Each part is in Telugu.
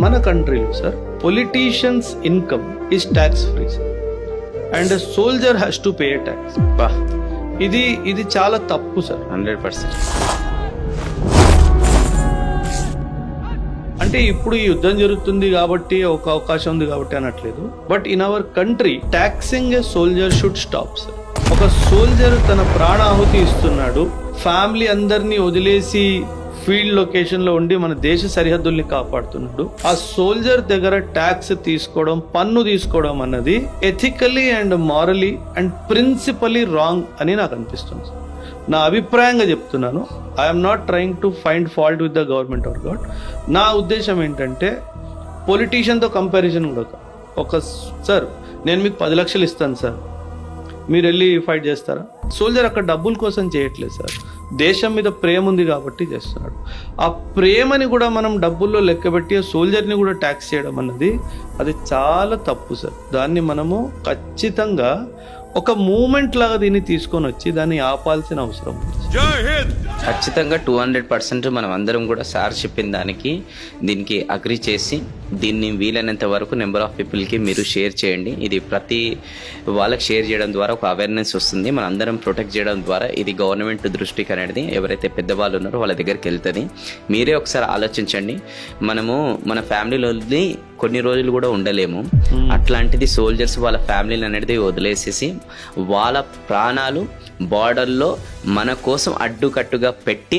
మన కంట్రీలో sir politicians income is tax free sir, and soldier has to pay tax. ఇది చాలా తప్పు సార్. 100%. అంటే ఇప్పుడు ఈ యుద్ధం జరుగుతుంది కాబట్టి ఒక అవకాశం ఉంది కాబట్టి అనట్లేదు, but in our country taxing A soldier should stop sir. ఒక సోల్జర్ తన ప్రాణాహుతి ఇస్తున్నాడు, ఫ్యామిలీ అందరినీ వదిలేసి ఫీల్డ్ లొకేషన్ లో ఉండి మన దేశ సరిహద్దుల్ని కాపాడుతున్నాడు. ఆ సోల్జర్ దగ్గర ట్యాక్స్ తీసుకోవడం, పన్ను తీసుకోవడం అన్నది ethically and మారలీ and principally wrong అని నాకు అనిపిస్తుంది. నా అభిప్రాయంగా చెప్తున్నాను. I'm not trying to find fault with the government are God. నా ఉద్దేశం ఏంటంటే పొలిటీషియన్తో కంపారిజన్ కూడా సార్ నేను మీకు 10 లక్షలు ఇస్తాను సార్, మీరు వెళ్ళి ఫైట్ చేస్తారా? సోల్జర్ అక్కడ డబ్బుల కోసం చేయట్లేదు సార్, దేశం మీద ప్రేమ ఉంది కాబట్టి చేస్తున్నాడు. ఆ ప్రేమని కూడా మనం డబ్బుల్లో లెక్కబెట్టి సోల్జర్ని కూడా ట్యాక్స్ చేయడం అన్నది అది చాలా తప్పు సార్. దాన్ని మనము ఖచ్చితంగా ఒక మూమెంట్ లాగా దీన్ని తీసుకొని వచ్చి దాన్ని ఆపాల్సిన అవసరం ఉంది. ఖచ్చితంగా 200% మనం అందరం కూడా సార్ చెప్పిన దీనికి అగ్రి చేసి దీన్ని వీలైనంత వరకు నెంబర్ ఆఫ్ పీపుల్కి మీరు షేర్ చేయండి. ఇది ప్రతి వాళ్ళకి షేర్ చేయడం ద్వారా ఒక అవేర్నెస్ వస్తుంది. మనం అందరం ప్రొటెక్ట్ చేయడం ద్వారా ఇది గవర్నమెంట్ దృష్టికి అనేది ఎవరైతే పెద్దవాళ్ళు ఉన్నారో వాళ్ళ దగ్గరికి వెళ్తుంది. మీరే ఒకసారి ఆలోచించండి. మనము మన ఫ్యామిలీలోని కొన్ని రోజులు కూడా ఉండలేము, అట్లాంటిది సోల్జర్స్ వాళ్ళ ఫ్యామిలీని అనేది వదిలేసేసి వాళ్ళ ప్రాణాలు బార్డర్లో మన కోసం అడ్డుకట్టుగా పెట్టి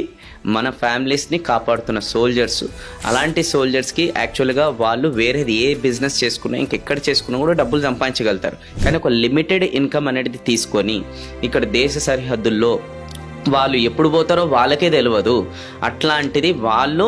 మన ఫ్యామిలీస్ని కాపాడుతున్న సోల్జర్స్. అలాంటి సోల్జర్స్కి యాక్చువల్గా వాళ్ళు వేరేది ఏ బిజినెస్ చేసుకున్నా ఇంకెక్కడ చేసుకున్నా కూడా డబ్బులు సంపాదించగలుగుతారు. కానీ ఒక లిమిటెడ్ ఇన్కమ్ అనేది తీసుకొని ఇక్కడ దేశ సరిహద్దుల్లో వాళ్ళు ఎప్పుడు పోతారో వాళ్ళకే తెలియదు. అట్లాంటిది వాళ్ళు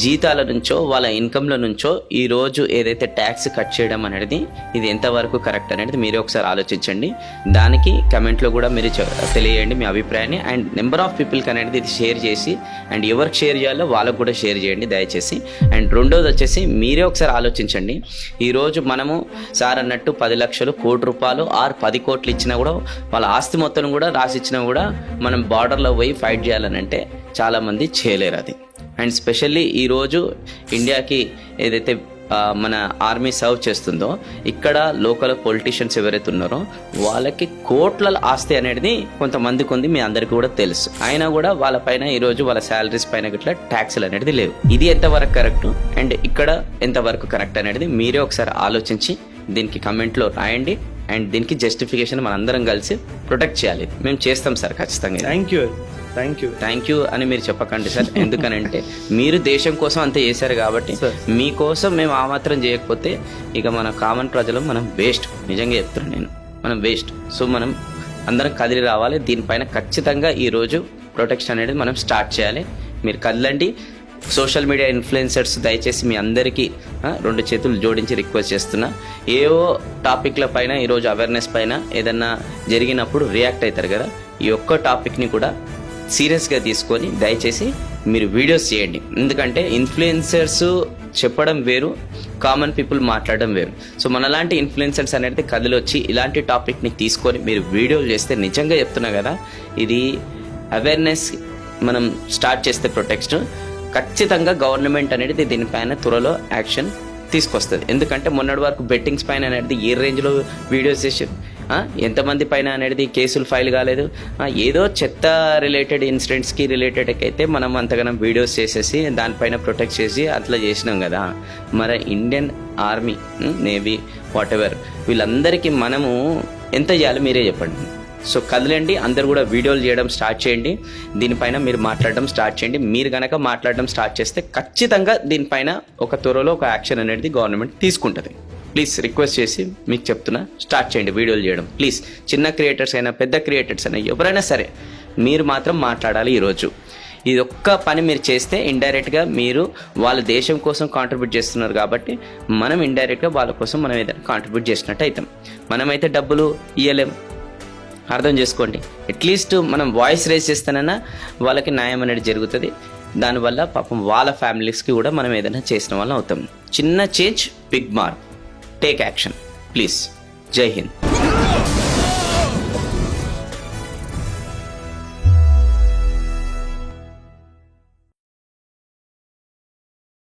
జీతాల నుంచో వాళ్ళ ఇన్కంల నుంచో ఈరోజు ఏదైతే ట్యాక్స్ కట్ చేయడం అనేది ఇది ఎంతవరకు కరెక్ట్ అనేది మీరే ఒకసారి ఆలోచించండి. దానికి కమెంట్లో కూడా మీరు తెలియజేయండి మీ అభిప్రాయాన్ని. అండ్ నెంబర్ ఆఫ్ పీపుల్కి అనేది ఇది షేర్ చేసి అండ్ ఎవరికి షేర్ చేయాలో వాళ్ళకు కూడా షేర్ చేయండి దయచేసి. అండ్ రెండోది వచ్చేసి మీరే ఒకసారి ఆలోచించండి. ఈరోజు మనము సార్ అన్నట్టు 10 లక్షలు, కోటి రూపాయలు ఆర్ 10 కోట్లు ఇచ్చినా కూడా వాళ్ళ ఆస్తి మొత్తం కూడా రాసిచ్చినా కూడా మనం బార్డర్లో పోయి ఫైట్ చేయాలని అంటే చాలామంది చేయలేరు అది. అండ్ స్పెషల్లీ ఈరోజు ఇండియాకి ఏదైతే మన ఆర్మీ సర్వ్ చేస్తుందో ఇక్కడ లోకల్ పొలిటీషియన్స్ ఎవరైతే ఉన్నారో వాళ్ళకి కోట్ల ఆస్తి అనేది కొంతమందికి ఉంది, మీ అందరికీ కూడా తెలుసు. అయినా కూడా వాళ్ళ పైన ఈరోజు వాళ్ళ శాలరీస్ పైన ఇట్లా ట్యాక్స్లు అనేది లేవు. ఇది ఎంతవరకు కరెక్ట్ అండ్ ఇక్కడ ఎంతవరకు కరెక్ట్ అనేది మీరే ఒకసారి ఆలోచించి దీనికి కమెంట్లో రాయండి. అండ్ దీనికి జస్టిఫికేషన్ మనందరం కలిసి ప్రొటెక్ట్ చేయాలి. మేము చేస్తాం సార్ ఖచ్చితంగా. థ్యాంక్ యూ అని మీరు చెప్పకండి సార్, ఎందుకనంటే మీరు దేశం కోసం అంత చేశారు కాబట్టి మీకోసం మేము ఆ మాత్రం చేయకపోతే ఇక మన కామన్ ప్రజలు మనం వేస్ట్. నిజంగా చెప్తున్నాను నేను, మనం వేస్ట్. సో మనం అందరం కదిలి రావాలి. దీనిపైన ఖచ్చితంగా ఈరోజు ప్రొటెక్షన్ అనేది మనం స్టార్ట్ చేయాలి. మీరు కదలండి. సోషల్ మీడియా ఇన్ఫ్లుయెన్సర్స్ దయచేసి మీ అందరికీ 2 చేతులు జోడించి రిక్వెస్ట్ చేస్తున్నా. ఏవో టాపిక్ల పైన ఈరోజు అవేర్నెస్ పైన ఏదన్నా జరిగినప్పుడు రియాక్ట్ అవుతారు కదా, ఈ ఒక్క టాపిక్ని కూడా సీరియస్గా తీసుకొని దయచేసి మీరు వీడియోస్ చేయండి. ఎందుకంటే ఇన్ఫ్లుయెన్సర్స్ చెప్పడం వేరు, కామన్ పీపుల్ మాట్లాడడం వేరు. సో మనలాంటి ఇన్ఫ్లుయెన్సర్స్ అనేది కదిలొచ్చి ఇలాంటి టాపిక్ని తీసుకొని మీరు వీడియోలు చేస్తే నిజంగా చెప్తున్నా కదా, ఇది అవేర్నెస్ మనం స్టార్ట్ చేస్తే ప్రొటెక్షన్ ఖచ్చితంగా గవర్నమెంట్ అనేది దీనిపైన త్వరలో యాక్షన్ తీసుకొస్తుంది. ఎందుకంటే మొన్నటి వరకు బెట్టింగ్స్ పైన అనేది ఏ రేంజ్లో వీడియోస్ చేసి ఎంతమంది పైన అనేది కేసులు ఫైల్ కాలేదు. ఏదో చెత్త రిలేటెడ్ ఇన్సిడెంట్స్కి రిలేటెడ్ అయితే మనం అంతగానం వీడియోస్ చేసేసి దానిపైన ప్రొటెక్ట్ చేసి అట్లా చేసినాం కదా. మరి Indian army, navy, what ever వీళ్ళందరికీ మనము ఎంత చేయాలి మీరే చెప్పండి. సో కదలండి, అందరు కూడా వీడియోలు చేయడం స్టార్ట్ చేయండి. దీనిపైన మీరు మాట్లాడడం స్టార్ట్ చేయండి. మీరు కనుక మాట్లాడడం స్టార్ట్ చేస్తే ఖచ్చితంగా దీనిపైన ఒక త్వరలో ఒక యాక్షన్ అనేది గవర్నమెంట్ తీసుకుంటుంది. ప్లీజ్ రిక్వెస్ట్ చేసి మీకు చెప్తున్నా, స్టార్ట్ చేయండి వీడియోలు చేయడం ప్లీజ్. చిన్న క్రియేటర్స్ అయినా పెద్ద క్రియేటర్స్ అయినా ఎవరైనా సరే మీరు మాత్రం మాట్లాడాలి. ఈరోజు ఇది ఒక్క పని మీరు చేస్తే ఇండైరెక్ట్గా మీరు వాళ్ళ దేశం కోసం కాంట్రిబ్యూట్ చేస్తున్నారు కాబట్టి మనం ఇండైరెక్ట్గా వాళ్ళ కోసం మనం ఏదైనా కాంట్రిబ్యూట్ చేసినట్టు అవుతాం. మనమైతే డబ్బులు ఇవ్వలేం, అర్థం చేసుకోండి. అట్లీస్ట్ మనం వాయిస్ రేస్ చేస్తానన్నా వాళ్ళకి న్యాయం అనేది జరుగుతుంది. దానివల్ల పాపం వాళ్ళ ఫ్యామిలీస్కి కూడా మనం ఏదైనా చేసిన వాళ్ళం అవుతాం. చిన్న change, big mark. Take action please. జై హింద్.